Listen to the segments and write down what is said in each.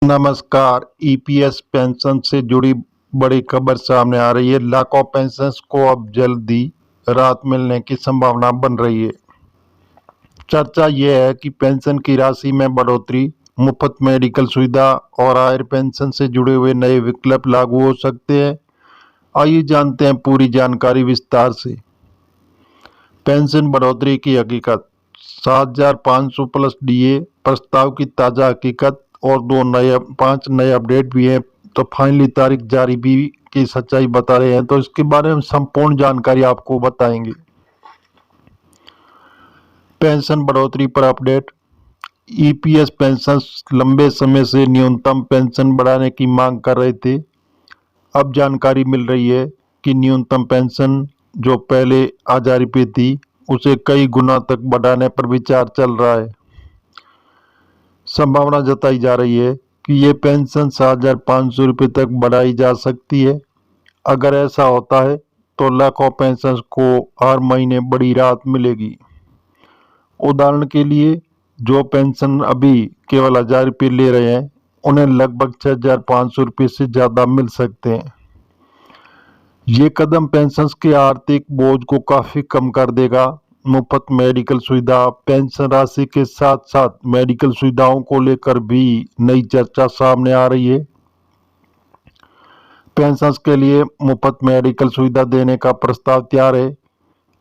नमस्कार। EPS pension से जुड़ी बड़ी खबर सामने आ रही है। लाखों पेंशनर्स को अब जल्दी राहत मिलने की संभावना बन रही है। चर्चा यह है कि पेंशन की राशि में बढ़ोतरी, मुफ्त मेडिकल सुविधा और हायर पेंशन से जुड़े हुए नए विकल्प लागू हो सकते हैं। आइए जानते हैं पूरी जानकारी विस्तार से। पेंशन बढ़ोतरी की हकीकत। 7,500 प्लस डीए प्रस्ताव की ताज़ा हकीकत और 5 नए अपडेट भी हैं। तो फाइनली तारीख जारी भी की सच्चाई बता रहे हैं, तो इसके बारे में संपूर्ण जानकारी आपको बताएंगे। पेंशन बढ़ोतरी पर अपडेट। ईपीएस पेंशन लंबे समय से न्यूनतम पेंशन बढ़ाने की मांग कर रहे थे। अब जानकारी मिल रही है कि न्यूनतम पेंशन जो पहले 1,000 रुपये थी, उसे कई गुना तक बढ़ाने पर विचार चल रहा है। संभावना जताई जा रही है कि ये पेंशन 7,500 रुपये तक बढ़ाई जा सकती है। अगर ऐसा होता है तो लाखों पेंशनर्स को हर महीने बड़ी राहत मिलेगी। उदाहरण के लिए, जो पेंशन अभी केवल 1,000 रुपये ले रहे हैं, उन्हें लगभग 6,500 रुपये से ज़्यादा मिल सकते हैं। ये कदम पेंशनर्स के आर्थिक बोझ को काफ़ी कम कर देगा। मुफ्त मेडिकल सुविधा। पेंशन राशि के साथ साथ मेडिकल सुविधाओं को लेकर भी नई चर्चा सामने आ रही है। पेंशनर्स के लिए मुफ्त मेडिकल सुविधा देने का प्रस्ताव तैयार है।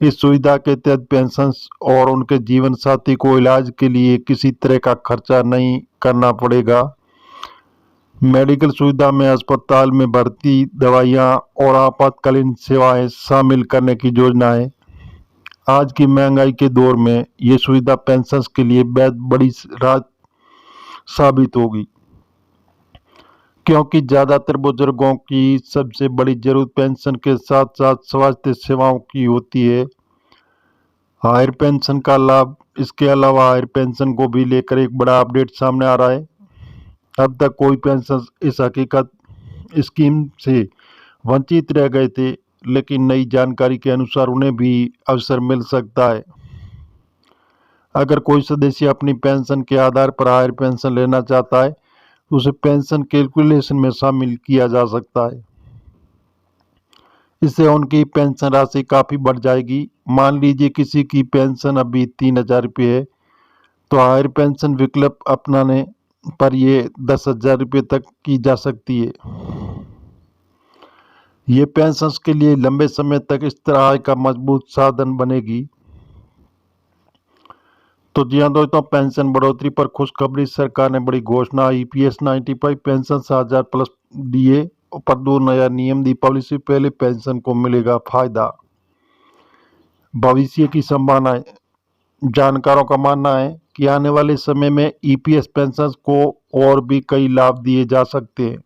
इस सुविधा के तहत पेंशनर्स और उनके जीवन साथी को इलाज के लिए किसी तरह का खर्चा नहीं करना पड़ेगा। मेडिकल सुविधा में अस्पताल में भर्ती, दवाइयाँ और आपातकालीन सेवाएं शामिल करने की योजना है। आज की महंगाई के दौर में ये सुविधा पेंशनर्स के लिए बेहद बड़ी राहत साबित होगी, क्योंकि ज़्यादातर बुजुर्गों की सबसे बड़ी जरूरत पेंशन के साथ साथ स्वास्थ्य सेवाओं की होती है। हायर पेंशन का लाभ। इसके अलावा हायर पेंशन को भी लेकर एक बड़ा अपडेट सामने आ रहा है। अब तक कोई पेंशन इस हकीकत स्कीम से वंचित रह गए थे, लेकिन नई जानकारी के अनुसार उन्हें भी अवसर मिल सकता है। अगर कोई सदस्य अपनी पेंशन के आधार पर हायर पेंशन लेना चाहता है, तो उसे पेंशन कैलकुलेशन में शामिल किया जा सकता है। इससे उनकी पेंशन राशि काफ़ी बढ़ जाएगी। मान लीजिए किसी की पेंशन अभी 3,000 रुपये है, तो हायर पेंशन विकल्प अपनाने पर ये 10,000 रुपये तक की जा सकती है। ये पेंशनर्स के लिए लंबे समय तक इस तरह आय का मजबूत साधन बनेगी। तो जी हाँ दोस्तों, पेंशन बढ़ोतरी पर खुशखबरी। सरकार ने बड़ी घोषणा। ईपीएस 95 पेंशन 7,000 प्लस डीए पर 2 नया नियम। दीपावली से पहले पेंशन को मिलेगा फायदा। भविष्य की संभावनाएं। जानकारों का मानना है कि आने वाले समय में ईपीएस पेंशन को और भी कई लाभ दिए जा सकते हैं।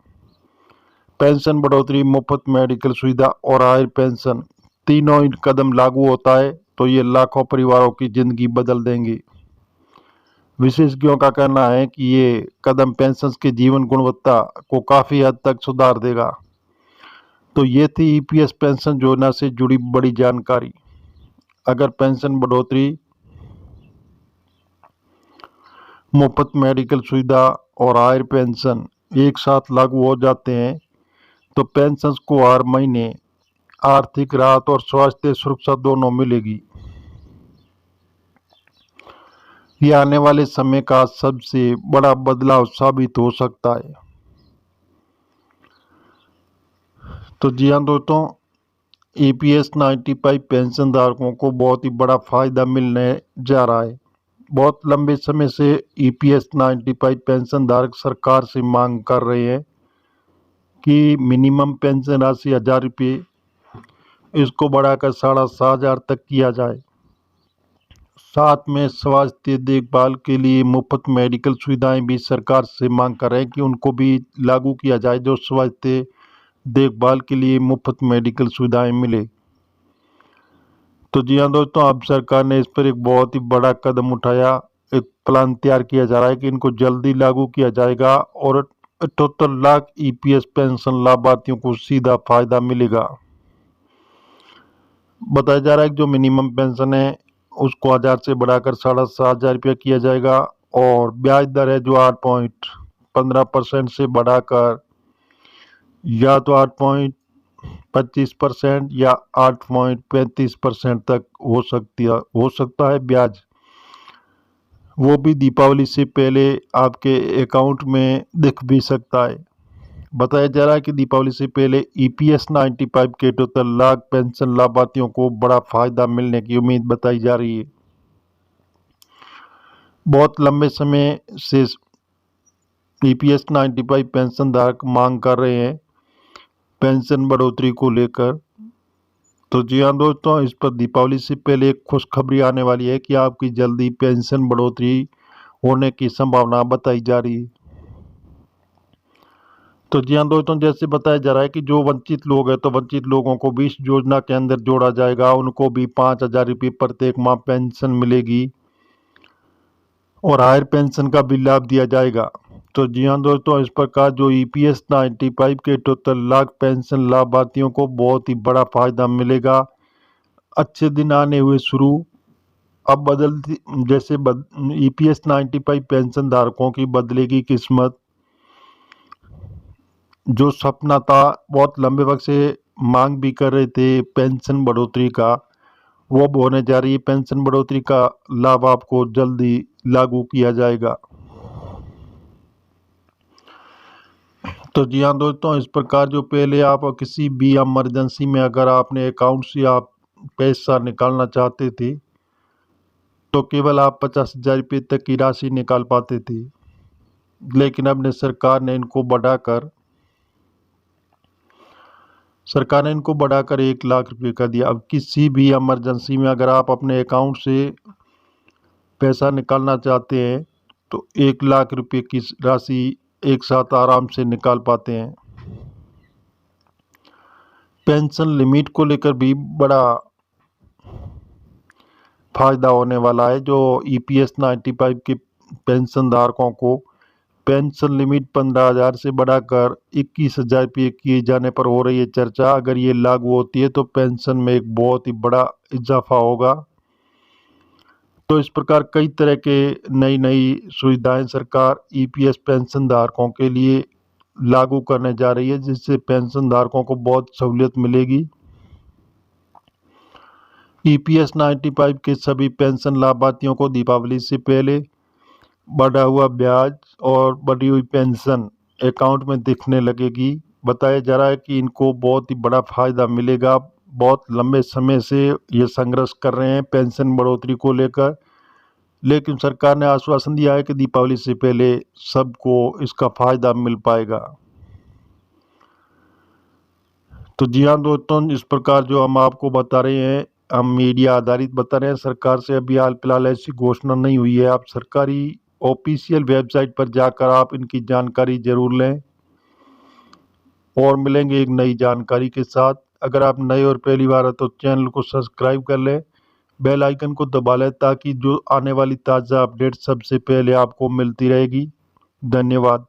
पेंशन बढ़ोतरी, मुफ्त मेडिकल सुविधा और हायर पेंशन, तीनों कदम लागू होता है तो ये लाखों परिवारों की जिंदगी बदल देंगे। विशेषज्ञों का कहना है कि ये कदम पेंशन की जीवन गुणवत्ता को काफ़ी हद तक सुधार देगा। तो ये थी ईपीएस पेंशन योजना से जुड़ी बड़ी जानकारी। अगर पेंशन बढ़ोतरी, मुफ्त मेडिकल सुविधा और हायर पेंशन एक साथ लागू हो जाते हैं, तो पेंशन को हर महीने आर्थिक राहत और स्वास्थ्य सुरक्षा दोनों मिलेगी। यह आने वाले समय का सबसे बड़ा बदलाव साबित हो सकता है। तो जी हाँ दोस्तों, ईपीएस 95 पेंशन धारकों को बहुत ही बड़ा फायदा मिलने जा रहा है। बहुत लंबे समय से ईपीएस 95 पेंशन धारक सरकार से मांग कर रहे हैं कि मिनिमम पेंशन राशि 1,000 रुपये, इसको बढ़ाकर 7,500 तक किया जाए। साथ में स्वास्थ्य देखभाल के लिए मुफ्त मेडिकल सुविधाएं भी सरकार से मांग कर रहे हैं कि उनको भी लागू किया जाए, जो स्वास्थ्य देखभाल के लिए मुफ्त मेडिकल सुविधाएं मिले। तो जी हाँ दोस्तों, अब सरकार ने इस पर एक बहुत ही बड़ा कदम उठाया। एक प्लान तैयार किया जा रहा है कि इनको जल्दी लागू किया जाएगा और 78 लाख ईपीएस पेंशन लाभार्थियों को सीधा फायदा मिलेगा। बताया जा रहा है कि जो मिनिमम पेंशन है उसको 1,000 से बढ़ाकर 7,500 रुपया किया जाएगा और ब्याज दर है जो 8 15% से बढ़ाकर या तो 8.25% या 8.35% तक हो सकता है ब्याज, वो भी दीपावली से पहले आपके अकाउंट में दिख भी सकता है। बताया जा रहा है कि दीपावली से पहले ईपीएस 95 के 73 लाख पेंशन लाभार्थियों को बड़ा फायदा मिलने की उम्मीद बताई जा रही है। बहुत लंबे समय से ईपीएस 95 पेंशन धारक मांग कर रहे हैं पेंशन बढ़ोतरी को लेकर। तो जी हाँ दोस्तों, इस पर दीपावली से पहले एक खुशखबरी आने वाली है कि आपकी जल्दी पेंशन बढ़ोतरी होने की संभावना बताई जा रही है। तो जी हाँ दोस्तों, जैसे बताया जा रहा है कि जो वंचित लोग हैं तो वंचित लोगों को भी इस योजना के अंदर जोड़ा जाएगा। उनको भी 5,000 रुपये प्रत्येक माह पेंशन मिलेगी और हायर पेंशन का भी लाभ दिया जाएगा। तो जी हाँ दोस्तों, इस प्रकार जो ईपीएस 95 के 73 लाख पेंशन लाभार्थियों को बहुत ही बड़ा फायदा मिलेगा। अच्छे दिन आने हुए शुरू। अब बदलती जैसे ईपीएस 95 पेंशन धारकों की बदलेगी किस्मत। जो सपना था, बहुत लंबे वक्त से मांग भी कर रहे थे पेंशन बढ़ोतरी का, वो अब होने जा रही है। पेंशन बढ़ोतरी का लाभ आपको जल्दी लागू किया जाएगा। तो जी हाँ दोस्तों, इस प्रकार जो पहले आप किसी भी इमरजेंसी में अगर आपने अकाउंट से आप पैसा निकालना चाहते थे तो केवल आप 50,000 रुपये तक की राशि निकाल पाते थे, लेकिन अब सरकार ने इनको बढ़ाकर 1 लाख रुपये कर दिया। अब किसी भी इमरजेंसी में अगर आप अपने अकाउंट से पैसा निकालना चाहते हैं तो 1 लाख रुपये की राशि एक साथ आराम से निकाल पाते हैं। पेंशन लिमिट को लेकर भी बड़ा फायदा होने वाला है। जो ईपीएस 95 के पेंशन धारकों को पेंशन लिमिट 15,000 से बढ़ाकर 21,000 रुपये किए जाने पर हो रही है चर्चा। अगर ये लागू होती है तो पेंशन में एक बहुत ही बड़ा इजाफा होगा। तो इस प्रकार कई तरह के नई नई सुविधाएं सरकार ईपीएस पेंशन धारकों के लिए लागू करने जा रही है, जिससे पेंशन धारकों को बहुत सहूलियत मिलेगी। ईपीएस 95 के सभी पेंशन लाभार्थियों को दीपावली से पहले बढ़ा हुआ ब्याज और बढ़ी हुई पेंशन अकाउंट में दिखने लगेगी। बताया जा रहा है कि इनको बहुत ही बड़ा फायदा मिलेगा। बहुत लंबे समय से ये संघर्ष कर रहे हैं पेंशन बढ़ोतरी को लेकर, लेकिन सरकार ने आश्वासन दिया है कि दीपावली से पहले सबको इसका फायदा मिल पाएगा। तो जी हाँ दोस्तों, इस प्रकार जो हम आपको बता रहे हैं, हम मीडिया आधारित बता रहे हैं। सरकार से अभी हाल फिलहाल ऐसी घोषणा नहीं हुई है। आप सरकारी ऑफिशियल वेबसाइट पर जाकर आप इनकी जानकारी जरूर लें और मिलेंगे एक नई जानकारी के साथ। अगर आप नए और पहली बार है तो चैनल को सब्सक्राइब कर लें, बेल आइकन को दबा लें ताकि जो आने वाली ताज़ा अपडेट सबसे पहले आपको मिलती रहेगी। धन्यवाद।